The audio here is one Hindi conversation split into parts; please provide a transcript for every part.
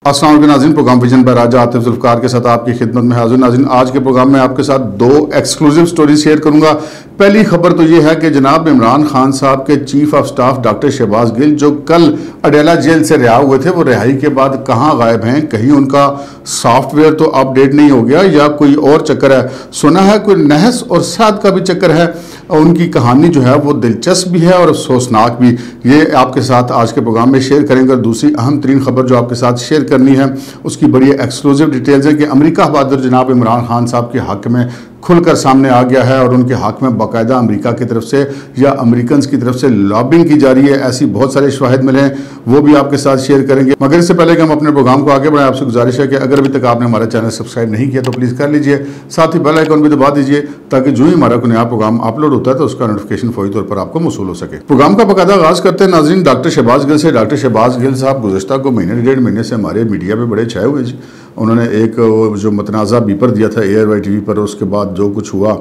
अस्सलाम वालेकुम नाज़रीन, प्रोग्राम विजन पर राजा आतिफ जुल्फ़कार के साथ आपकी खिदमत में हाजिर। नाज़रीन, आज के प्रोग्राम में आपके साथ दो एक्सक्लूसिव स्टोरी शेयर करूंगा। पहली खबर तो ये है कि जनाब इमरान खान साहब के chief of staff doctor Shahbaz Gill जो कल अडेला जेल से रिहा हुए थे, वो रिहाई के बाद कहाँ गायब हैं? कहीं उनका सॉफ्टवेयर तो अपडेट नहीं हो गया या कोई और चक्कर है? सुना है कोई नहस और साद का भी चक्कर है। उनकी कहानी जो है वो दिलचस्प भी है और अफसोसनाक भी। ये आपके साथ आज के प्रोग्राम में शेयर करेंगे। और दूसरी अहम तरीन खबर जो आपके साथ शेयर करनी है उसकी बड़ी एक्सक्लूसिव डिटेल्स है कि अमेरिका बहादुर जनाब इमरान खान साहब के हक में खुलकर सामने आ गया है और उनके हक में बाकायदा अमेरिका की तरफ से या अमेरिकन की तरफ से लॉबिंग की जा रही है। ऐसी बहुत सारे शवाहिद मिले हैं, वो भी आपके साथ शेयर करेंगे। मगर इससे पहले कि हम अपने प्रोग्राम को आगे बढ़ाएं, आपसे गुजारिश है कि अगर अभी तक आपने हमारा चैनल सब्सक्राइब नहीं किया तो प्लीज़ कर लीजिए, साथ ही बेल आइकन भी दबा दीजिए ताकि जो ही हमारा कोई नया प्रोग्राम अपलोड होता है तो उसका नोटिफिकेशन फौरी तौर पर आपको मौसूल हो सके। प्रोग्राम का बाकायदा आगाज करते हैं नाज़रीन डॉक्टर शहबाज गिल से। डॉक्टर शहबाज गिल साहब गुज़श्ता को महीने डेढ़ महीने से हमारे मीडिया पर बड़े छाए हुए जी। उन्होंने एक जो मतनाज़ा बीपर दिया था ARY TV पर, उसके बाद जो कुछ हुआ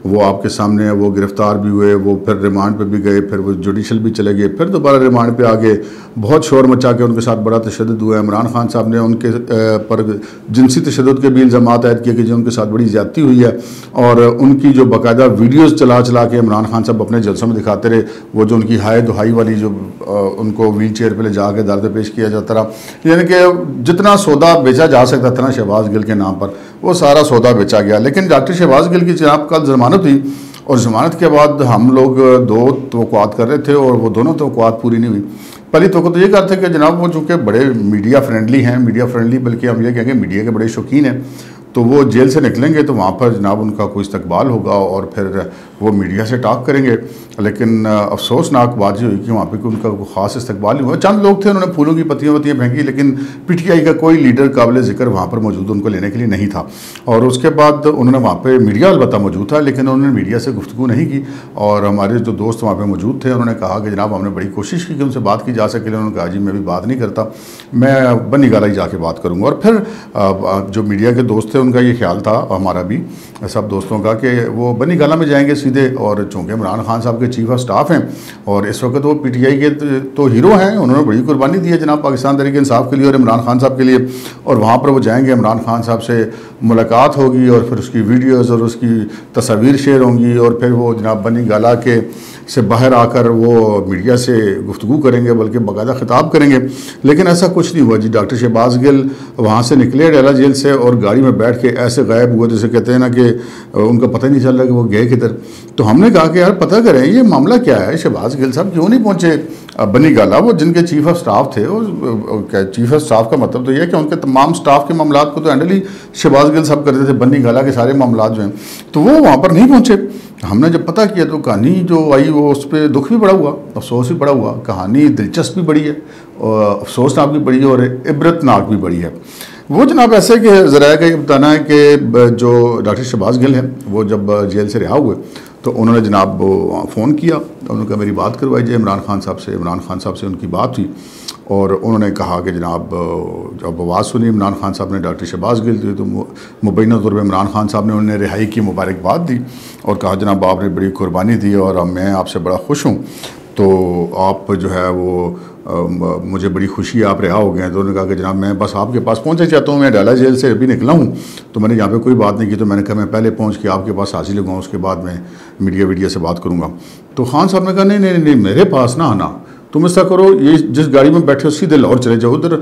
वो आपके सामने है। वो गिरफ्तार भी हुए, वो फिर रिमांड पे भी गए, फिर वो जुडिशल भी चले गए, फिर दोबारा रिमांड पे आ गए। बहुत शोर मचा के उनके साथ बड़ा तशद्दुद हुआ। इमरान खान साहब ने उनके पर जिनसी तशद्दुद के भी इल्ज़ामात आयद किए कि जो उनके साथ बड़ी ज़्यादती हुई है और उनकी जो बाकायदा वीडियोज़ चला चला के इमरान खान साहब अपने जलसों में दिखाते रहे। वो जो उनकी हाय दुहाई वाली जो उनको व्हील चेयर पर ले जाकर अदालत पेश किया जाता रहा, यानी कि जितना सौदा बेचा जा सकता था ना शहबाज गिल के नाम पर, वो सारा सौदा बेचा गया। लेकिन डॉक्टर शहबाज गिल की जनाब कल जमानत हुई और जमानत के बाद हम लोग दो तवक्कुआत कर रहे थे और वो दोनों तवक्कुआत पूरी नहीं हुई। पहली तवक्कुत तो ये करते कि जनाब वो चूँकि बड़े मीडिया फ्रेंडली हैं, मीडिया फ्रेंडली बल्कि हम ये कहेंगे मीडिया के बड़े शौकीन हैं, तो वो जेल से निकलेंगे तो वहाँ पर जनाब उनका कोई इस्तकबाल होगा और फिर वो मीडिया से टॉक करेंगे। लेकिन अफसोसनाक बात ये हुई कि वहाँ पे उनका कोई ख़ास इस्तकबाल नहीं हुआ। चंद लोग थे, उन्होंने फूलों की पत्तियाँ फेंकी, लेकिन PTI का कोई लीडर काबिल ज़िक्र वहाँ पर मौजूद उनको लेने के लिए नहीं था। और उसके बाद उन्होंने वहाँ पर मीडिया अलबत्ता मौजूद था, लेकिन उन्होंने मीडिया से गुफ्तगू नहीं की। और हमारे जो दोस्त वहाँ पर मौजूद थे उन्होंने कहा कि जनाब हमने बड़ी कोशिश की कि उनसे बात की जा सके। उन्होंने कहा जी मैं भी बात नहीं करता, मैं बनी गाला ही जाके बात करूँगा। और फिर जो मीडिया के दोस्त थे उनका ये ख्याल था, हमारा भी सब दोस्तों का, कि वो बनी गाला में जाएंगे सीधे। और चूँकि इमरान खान साहब के चीफ ऑफ स्टाफ हैं और इस वक्त वो PTI के तो हीरो हैं, उन्होंने बड़ी कुर्बानी दी है जनाब पाकिस्तान तहरीक इंसाफ के लिए और इमरान खान साहब के लिए। और वहाँ पर वो जाएंगे, इमरान खान साहब से मुलाकात होगी और फिर उसकी वीडियोज़ और उसकी तस्वीर शेयर होंगी और फिर वो जनाब बनी गाला के से बाहर आकर वो मीडिया से गुफ्तगू करेंगे, बल्कि बाकायदा खिताब करेंगे। लेकिन ऐसा कुछ नहीं हुआ जी। डॉक्टर शहबाज गिल वहाँ से निकले अडेला जेल से और गाड़ी में बैठ के ऐसे गायब हुए जैसे कहते हैं ना कि उनका पता ही नहीं चल रहा कि वो गए किधर। तो हमने कहा कि यार पता करें ये मामला क्या है, शहबाज गिल साहब क्यों नहीं पहुँचे बनी गाला? वो जिनके चीफ ऑफ स्टाफ थे, वो चीफ ऑफ स्टाफ का मतलब तो ये है कि उनके तमाम स्टाफ के मामलात को तो हैंडल ही शहबाज गिल साहब करते थे, बनी गाला के सारे मामलात जो हैं, तो वो वहाँ पर नहीं पहुँचे। हमने जब पता किया तो कहानी जो आई वो उस पर दुख भी बड़ा हुआ, अफसोस भी बड़ा हुआ। कहानी दिलचस्प भी बड़ी है और अफसोसनाक भी बड़ी है और इबरतनाक भी बड़ी है। वो जनाब ऐसे कि ज़रा का ये बताना है कि जो डॉक्टर शहबाज गिल हैं वो जब जेल से रिहा हुए तो उन्होंने जनाब फ़ोन किया, उन्होंने कहा मेरी बात करवाई जाए इमरान खान साहब से। इमरान खान साहब से उनकी बात हुई और उन्होंने कहा कि जनाब जब आवाज़ सुनी इमरान खान साहब ने डॉक्टर शहबाज गिल दी तो मुबैना तौर पर इमरान खान साहब ने उन्हें रिहाई की मुबारकबाद दी और कहा जनाब आपने बड़ी कुर्बानी दी और मैं आपसे बड़ा खुश हूँ, तो आप जो है वो मुझे बड़ी खुशी आप रिहा हो गए हैं। तो उन्होंने कहा कि जनाब मैं बस आपके पास पहुंचना चाहता हूँ, मैं अडेला जेल से अभी निकला हूँ, तो मैंने यहाँ पे कोई बात नहीं की। तो मैंने कहा मैं पहले पहुँच के आपके पास हाजिर लगूँगा, उसके बाद मैं मीडिया से बात करूँगा। तो खान साहब ने कहा नहीं नहीं नहीं, मेरे पास ना आना, तुम ऐसा करो ये जिस गाड़ी में बैठे हो सीधे लाहौर चले जाओ उधर।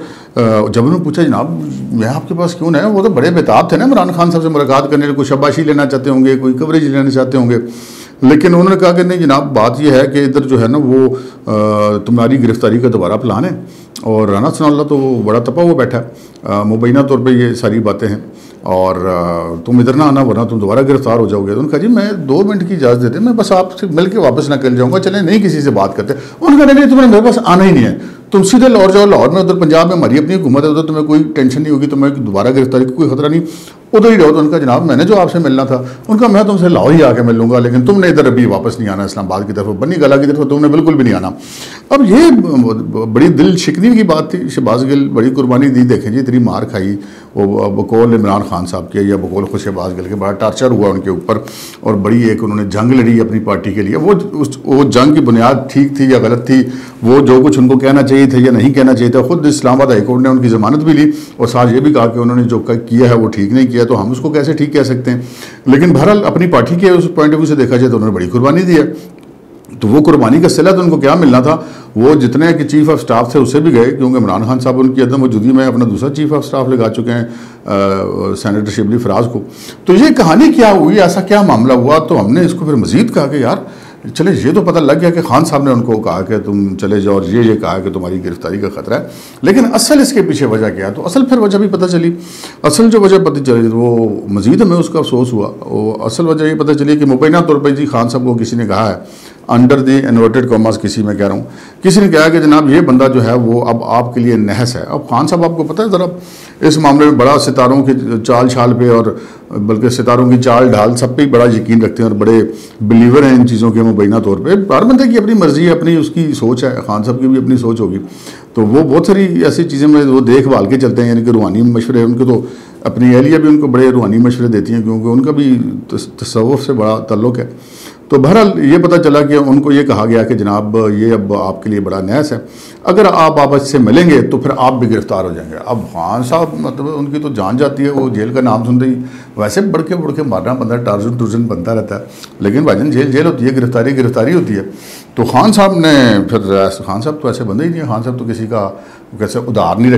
जब उन्होंने पूछा जनाब मैं आपके पास क्यों नहीं, वो तो बड़े बेताब थे ना इमरान खान साहब से मुलाकात करने के, कोई शाबाशी लेना चाहते होंगे, कोई कवरेज लेना चाहते होंगे। लेकिन उन्होंने कहा कि नहीं जनाब बात यह है कि इधर जो है ना वो तुम्हारी गिरफ्तारी का दोबारा प्लान है और राना सनाउल्लाह तो बड़ा तपा हुआ बैठा है, मुबैना तौर पे ये सारी बातें हैं और तुम इधर ना आना वरना तुम दोबारा गिरफ्तार हो जाओगे। तो उन्होंने कहा जी मैं 2 मिनट की इजाज़त देते, मैं बस आपसे मिल के वापस निकल जाऊँगा, चले नहीं किसी से बात करते। उन्होंने कहा नहीं तुम्हें मेरे पास आना ही नहीं है, तुम सीधे लाहौर जाओ, लाहौर में उधर पंजाब में हमारी अपनी हुकूमत है, उधर तुम्हें कोई टेंशन नहीं होगी, तुम्हें दोबारा गिरफ्तारी का कोई खतरा नहीं, उधर ही रहो। तो उनका जनाब मैंने जो आपसे मिलना था, उनका मैं तुमसे लाहौर ही आके मिल लूँगा, लेकिन तुमने इधर अभी वापस नहीं आना इस्लामाबाद की तरफ, बनी गाला की तरफ तुमने बिल्कुल भी नहीं आना। अब ये बड़ी दिल शिकनी की बात थी। शहबाज गिल बड़ी कुर्बानी दी, देखें जी इतनी मार खाई वो बकौल इमरान खान साहब के या बकौल खुश शहबाज गिल के बड़ा टार्चर हुआ उनके ऊपर और बड़ी एक उन्होंने जंग लड़ी अपनी पार्टी के लिए। वो जंग की बुनियाद ठीक थी या गलत थी, वो जो कुछ उनको कहना चाहिए था या नहीं कहना चाहिए था, खुद इस्लामाबाद हाईकोर्ट ने उनकी ज़मानत भी ली और साथ ये भी कहा कि उन्होंने जो किया है वो ठीक नहीं किया, तो हम उसको कैसे ठीक कह सकते हैं। लेकिन बहरहाल अपनी पार्टी के उस पॉइंट ऑफ व्यू से देखा जाए तो उन्होंने बड़ी कुर्बानी दी है। तो वो कुर्बानी का सिला तो उनको क्या मिलना था, वो जितने कि चीफ ऑफ स्टाफ थे उससे भी गए, क्योंकि इमरान खान साहब उनकी अदम मौजूदगी में अपना दूसरा चीफ ऑफ स्टाफ लगा चुके हैं सेनेटर शिबली फराज को। तो ये कहानी क्या हुई, ऐसा क्या मामला हुआ, तो हमने इसको फिर मजीद कहा कि यार चले ये तो पता लग गया कि खान साहब ने उनको कहा कि तुम चले जाओ और ये कहा कि तुम्हारी गिरफ्तारी का खतरा है, लेकिन असल इसके पीछे वजह क्या है, तो असल फिर वजह भी पता चली। असल जो वजह पता चली वो मजीद हमें उसका अफसोस हुआ। वो असल वजह ये पता चली कि मुबैना तौर पर जी खान साहब को किसी ने कहा है, अंडर द इन्वर्टेड कॉमर्स किसी में कह रहा हूँ, किसी ने कहा कि जनाब ये बंदा जो है वो अब आपके लिए नहस है। अब खान साहब आपको पता है ज़रा इस मामले में बड़ा सितारों की चाल छाल पे और बल्कि सितारों की चाल ढाल सब पे बड़ा यकीन रखते हैं और बड़े बिलीवर हैं इन चीज़ों के मुबैना तौर पे। हर बंदे की अपनी मर्जी है, अपनी उसकी सोच है, खान साहब की भी अपनी सोच होगी, तो वो बहुत सारी ऐसी चीज़ें में वो देखभाल के चलते हैं, यानी कि रूहानी मशवरे उनके, तो अपनी अहलिया भी उनको बड़े रूहानी मशवरे देती हैं क्योंकि उनका भी तसव्वुफ से बड़ा ताल्लुक़ है। तो बहरहाल ये पता चला कि उनको ये कहा गया कि जनाब ये अब आपके लिए बड़ा नहस है, अगर आप आपस से मिलेंगे तो फिर आप भी गिरफ्तार हो जाएंगे। अब खान साहब मतलब उनकी तो जान जाती है, वो जेल का नाम सुनते ही वैसे बढ़ के मारना बंदा टार्जन टूर्जन बनता रहता है, लेकिन भाईजान जेल होती है, गिरफ्तारी होती है। तो खान साहब ने फिर खान साहब तो ऐसे बंदे ही नहीं है, खान साहब तो किसी का कैसे उधार नहीं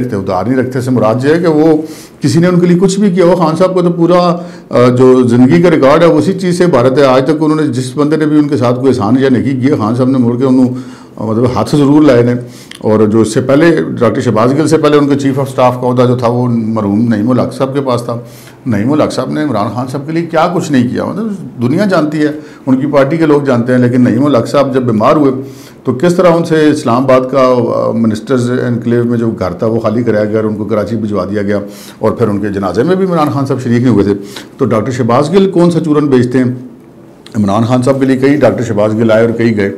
रखते से मुराद ये है कि वो किसी ने उनके लिए कुछ भी किया हो। खान साहब को तो पूरा जो ज़िंदगी का रिकॉर्ड है उसी चीज़ से भारत है। आज तक उन्होंने जिस बंदे ने भी उनके साथ कोई एहसान या नेकी किया, खान साहब ने मुड़ के उन्होंने मतलब हाथ से ज़रूर लाए ने। और जो इससे पहले डॉक्टर शहबाज गिल से पहले उनके चीफ ऑफ स्टाफ का अहदा जो था वो मरहूम नईम उल हक साहब के पास था। नईम उल हक साहब ने इमरान खान साहब के लिए क्या कुछ नहीं किया, मतलब दुनिया जानती है, उनकी पार्टी के लोग जानते हैं। लेकिन नईम उल हक साहब जब बीमार हुए तो किस तरह उनसे इस्लामाबाद का मिनिस्टर्स एनक्लेव में जो घर था वो खाली कराया गया और उनको कराची भिजवा दिया गया, और फिर उनके जनाजे में भी इमरान खान साहब शरीक नहीं हुए थे। तो डॉक्टर शहबाज गिल कौन सा चूरन बेचते हैं, इमरान खान साहब के लिए कई डॉक्टर शहबाज गिल आए और कई गए।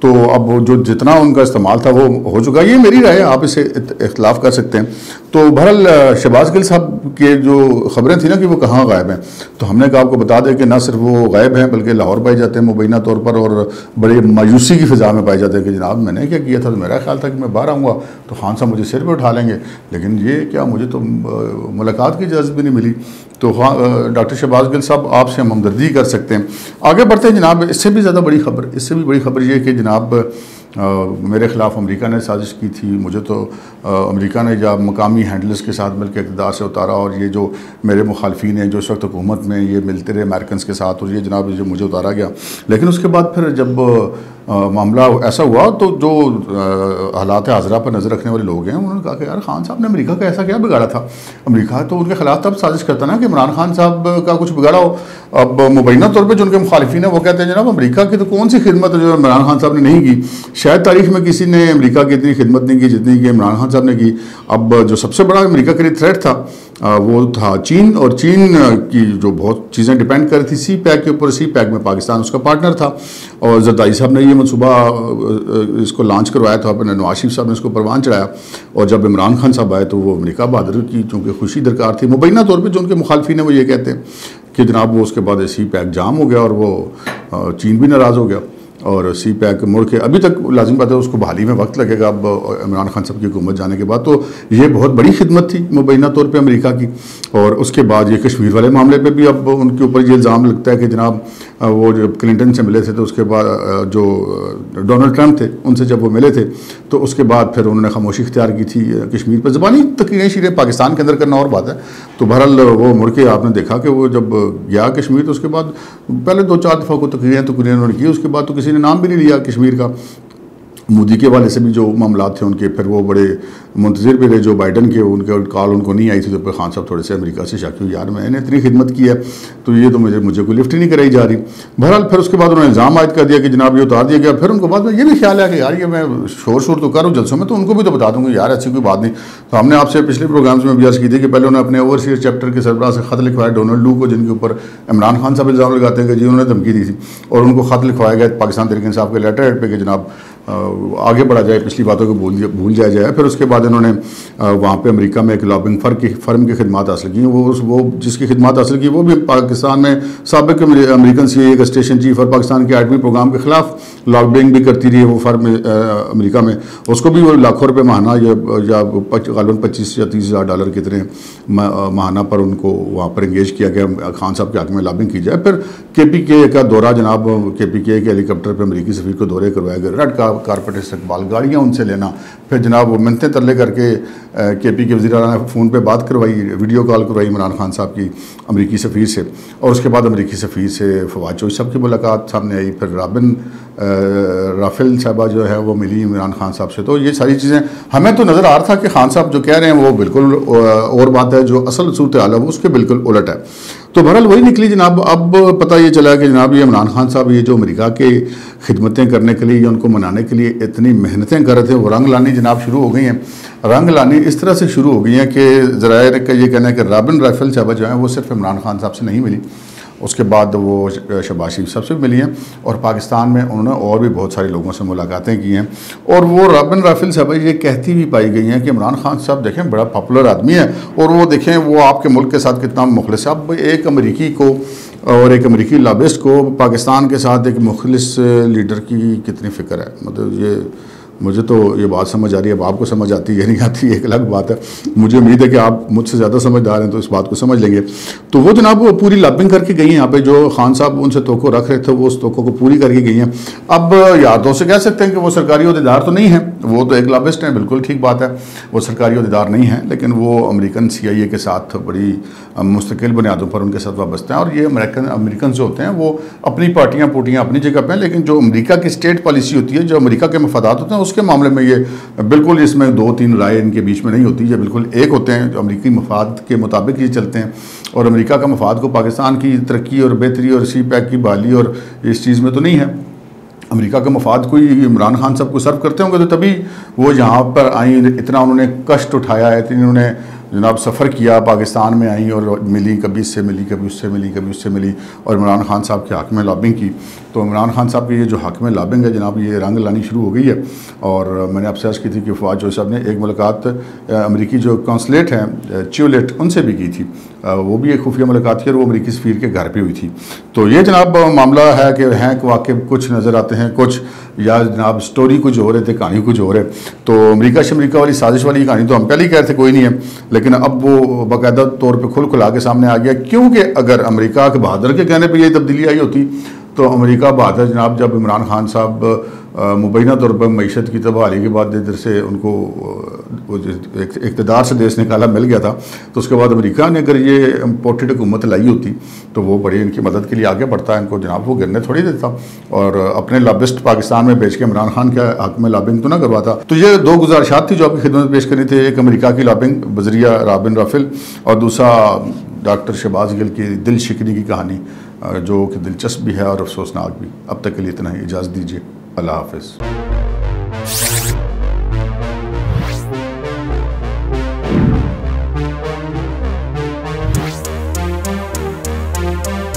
तो अब जो जितना उनका इस्तेमाल था वो हो चुका, ये मेरी राय है, आप इसे इख्तलाफ कर सकते हैं। तो बहरहाल शहबाज गिल साहब के जो खबरें थी ना कि वो कहाँ गायब हैं, तो हमने कहा आपको बता दें कि ना सिर्फ वो गायब हैं बल्कि लाहौर पाए जाते हैं मुबैना तौर पर, और बड़े मायूसी की फ़िज़ा में पाए जाते हैं कि जनाब मैंने क्या किया था, तो मेरा ख्याल था कि मैं बाहर आऊँगा तो खान साहब मुझे सिर पर उठा लेंगे, लेकिन ये क्या, मुझे तो मुलाकात की इजाज़त भी नहीं मिली। तो डॉक्टर शहबाज गिल साहब आपसे हम हमदर्दी कर सकते हैं। आगे बढ़ते हैं जनाब, इससे भी ज़्यादा बड़ी खबर, इससे भी बड़ी खबर ये कि जनाब मेरे ख़िलाफ़ अमेरिका ने साजिश की थी। मुझे तो अमेरिका ने जब मकामी हैंडलर्स के साथ मिलकर इक़्तिदार से उतारा, और ये जो मेरे मुखालफीन हैं जो इस वक्त हुकूमत में ये मिलते रहे अमेरिकन के साथ, और ये जनाब जो मुझे उतारा गया। लेकिन उसके बाद फिर जब मामला ऐसा हुआ तो जो हालात हाज़रा पर नज़र रखने वाले लोग हैं उन्होंने कहा कि यार खान साहब ने अमेरिका का ऐसा क्या बिगाड़ा था, अमेरिका तो उनके खिलाफ तब साजिश करता ना कि इमरान खान साहब का कुछ बिगाड़ा हो। अब मुबैना तौर पर जो उनके मुखालिफिन हैं वो कहते हैं जनाब अमेरिका की तो कौन सी खिदमत है जो इमरान खान साहब ने नहीं की, शायद तारीख में किसी ने अमेरिका की इतनी खिदमत नहीं की जितनी कि इमरान खान साहब ने की। अब जो सबसे बड़ा अमेरिका के लिए थ्रेट था वो था चीन, और चीन की जो बहुत चीज़ें डिपेंड कर रही थी सी पैक के ऊपर, सी पैक में पाकिस्तान उसका पार्टनर था, और जरदारी साहब ने ये मनसूबा इसको लॉन्च करवाया था, अपने नवाज शरीफ साहब ने इसको परवान चढ़ाया, और जब इमरान खान साहब आए तो वो अमेरिका बहादुर की चूँकि खुशी दरकार थी। मुबैना तौर पर जो उनके मुखालफी हैं वो ये कहते हैं कि जनाब वो उसके बाद सी पैक जाम हो गया और वो चीन भी नाराज़ हो गया, और सी पैक मुड़ के अभी तक लाजिम बात है उसको बहाली में वक्त लगेगा अब इमरान खान साहब की हुकूमत जाने के बाद। तो ये बहुत बड़ी खिदमत थी मुबैना तौर पे अमेरिका की। और उसके बाद ये कश्मीर वाले मामले पे भी अब उनके ऊपर ये इल्ज़ाम लगता है कि जनाब वो जब क्लिंटन से मिले थे तो उसके बाद जो डोनाल्ड ट्रंप थे उनसे जब वो मिले थे तो उसके बाद फिर उन्होंने खामोशी इख्तियार की थी कश्मीर पर। ज़बानी तकरीरें शीरें पाकिस्तान के अंदर करना और बात है। तो बहरहाल वो मुड़ के आपने देखा कि वो जब गया कश्मीर तो उसके बाद पहले 2-4 दफ़ा को तकरीरें उन्होंने की, उसके बाद तो किसी ने नाम भी नहीं लिया कश्मीर का। मोदी के वाले से भी जो मामला थे उनके फिर वो बड़े मुंतज़िर भी रहे जो बाइडन के, उनके कॉल उनको नहीं आई थी। तो फिर खान साहब थोड़े से अमेरिका से शक हुई, यार मैंने इतनी खिदमत की है तो ये तो मुझे कोई लिफ्ट ही नहीं कराई जा रही। बहरहाल फिर उसके बाद उन्होंने इल्ज़ाम आयद कर दिया कि जनाब ये उतार दिया गया। फिर उनको बाद में ये भी ख्याल है कि यार ये मैं शोर तो करूँ जलसों में तो उनको भी तो बता दूँगी यार ऐसी कोई बात नहीं। तो हमने आपसे पिछले प्रोग्राम्स में भी अर्ज़ की थी कि पहले उन्होंने अपने ओवरसीयर चैप्टर के सरबराह से ख़त लिखवाया डोनाल्ड लू को, जिनके ऊपर इमरान खान साहब इल्ज़ाम लगाते हैं कि जी उन्होंने धमकी दी थी, और उनको ख़त लिखवाया गया पाकिस्तान तहरीक इंसाफ के लेटर हेड पे कि जनाब आगे बढ़ा जाए, पिछली बातों को भूल जाया जाए। फिर उसके बाद बाद इन्होंने वहाँ पे अमेरिका में एक लॉबिंग फर्म की खिदमत हासिल की। वो जिसकी खिदमत हासिल की वो भी पाकिस्तान में साबिक अमेरिकन CIA स्टेशन चीफ और पाकिस्तान के एटमी प्रोग्राम के खिलाफ लॉबिंग भी करती रही है वो फर्म अमेरिका में। उसको भी वो लाखों रुपये माहाना या गालबन 25 या 30 हज़ार डॉलर कितने माहाना पर उनको वहाँ पर इंगेज किया गया खान साहब के हक़ में लॉबिंग की जाए। फिर KPK का दौरा जनाब KPK के हेलीकॉप्टर पर अमेरिकी सफ़ीर को दौरे करवाया गया, रेड कारपेट इस्तकबाल, गाड़ियाँ उनसे लेना, फिर जनाब वो मिन्नतें तरले करके KP के वज़ीर आला ने फ़ोन पे बात करवाई, वीडियो कॉल करवाई इमरान खान साहब की अमेरिकी सफ़ीर से, और उसके बाद अमेरिकी सफ़ीर से फवाद चौधरी साहब की मुलाकात सामने आई। फिर राबिन राफेल साहबा जो है वो मिली इमरान खान साहब से। तो ये सारी चीज़ें हमें तो नज़र आ रहा था कि खान साहब जो कह रहे हैं वो बिल्कुल और बात है, जो असल सूरत हाल है वो उसके बिल्कुल उलट है। तो बहरहाल वही निकली जनाब। अब पता ये चला कि जनाब ये इमरान खान साहब ये जो अमेरिका के खिदमतें करने के लिए या उनको मनाने के लिए इतनी मेहनतें कर रहे थे, वो रंग लानी जनाब शुरू हो गई हैं। रंग लानी इस तरह से शुरू हो गई हैं कि ज़राए का ये कहना है कि राबिन राफेल साहबा जो है वो सिर्फ इमरान खान साहब से नहीं मिली, उसके बाद वो शहबाज शरीफ साहब से भी मिली हैं, और पाकिस्तान में उन्होंने और भी बहुत सारे लोगों से मुलाकातें की हैं। और वो राबिन राफेल साहब ये कहती भी पाई गई हैं कि इमरान खान साहब देखें बड़ा पॉपुलर आदमी है, और वो देखें वो आपके मुल्क के साथ कितना मुखलिस है। अब एक अमेरिकी को और एक अमेरिकी लॉबिस्ट को पाकिस्तान के साथ एक मुखलिस लीडर की कितनी फ़िक्र है, मतलब ये मुझे तो ये बात समझ आ रही है। अब आपको समझ आती है नहीं आती एक अलग बात है, मुझे उम्मीद है कि आप मुझसे ज़्यादा समझदार हैं तो इस बात को समझ लेंगे। तो वो जनाब वो पूरी लॉबिंग करके गई हैं यहाँ पे, जो खान साहब उनसे तोको रख रहे थे वो उस तोको को पूरी करके गई हैं। अब यार दोस्त से कह सकते हैं कि वो सरकारी ओहदेदार तो नहीं है, वो तो एक लॉबिस्ट हैं, बिल्कुल ठीक बात है, वो सरकारी ओहदेदार नहीं है, लेकिन वो अमेरिकन CIA के साथ बड़ी मुस्तकिल बुनियादों पर उनके साथ वाबस्ते हैं। और ये अमेरिकन जो होते हैं वो अपनी पार्टियाँ पोटियाँ अपनी जगह पर हैं, लेकिन जो अमेरिका की स्टेट पॉलिसी होती है, जो अमेरिका के मफादात होते हैं, उसके मामले में ये बिल्कुल इसमें 2-3 राय इनके बीच में नहीं होती, ये बिल्कुल एक होते हैं, जो अमेरिकी मफाद के मुताबिक ये चलते हैं। और अमेरिका का मफाद को पाकिस्तान की तरक्की और बेहतरी और CPEC की बहाली और इस चीज़ में तो नहीं है। अमेरिका का मफाद कोई इमरान खान साहब को सर्व करते होंगे, तो तभी वो यहाँ पर आई, इतना उन्होंने कष्ट उठाया है, इतनी उन्होंने जनाब सफ़र किया, पाकिस्तान में आई और मिली, कभी इससे मिली, कभी उससे मिली, कभी उससे मिली, और इमरान खान साहब के हक़ में लॉबिंग की। तो इमरान खान साहब की ये जो हक़ में लॉबिंग है जनाब, ये रंग लानी शुरू हो गई है। और मैंने आपसे अर्ज़ की थी कि फवाद चौधरी साहब ने एक मुलाकात अमेरिकी जो कौंसलेट हैं च्यूलेट उनसे भी की थी, वो भी एक खुफिया मुलाकात थी और वो अमेरिकी सफ़ीर के घर पर हुई थी। तो ये जनाब मामला है कि हैं वाक़ई कुछ नज़र आते हैं कुछ, या जनाब स्टोरी कुछ हो रहे थे, कहानी कुछ हो रहे। तो अमेरिका वाली साजिश वाली कहानी तो हम पहले ही कह रहे थे कोई नहीं है, लेकिन अब वो बाकायदा तौर पे खुला के सामने आ गया। क्योंकि अगर अमेरिका के बहादुर के कहने पे ये तब्दीली आई होती तो अमेरिका बहादुर जनाब जब इमरान खान साहब मुबैना तौर पर मईशत की तबाही के बाद इधर से उनको इक़्तिदार से देश निकाला मिल गया था, तो उसके बाद अमेरिका ने अगर ये इम्पोर्टेड हुकूमत लाई होती तो वो बड़ी इनकी मदद के लिए आगे बढ़ता है, इनको जनाब वो गिरने थोड़ी देता और अपने लॉबिस्ट पाकिस्तान में भेज के इमरान खान के हक़ में लॉबिंग तो ना करवाता। तो ये 2 गुजारिशात थी जो आपकी खिदमत पेश करनी थी, एक अमेरिका की लॉबिंग बजरिया राबिन राफेल, और दूसरा डॉक्टर शहबाज गिल की दिल शिकनी की कहानी, जो कि दिलचस्प भी है और अफसोसनाक भी। अब तक के लिए इतना ही, इजाज़त दीजिए, अल्लाह हाफ़िज़।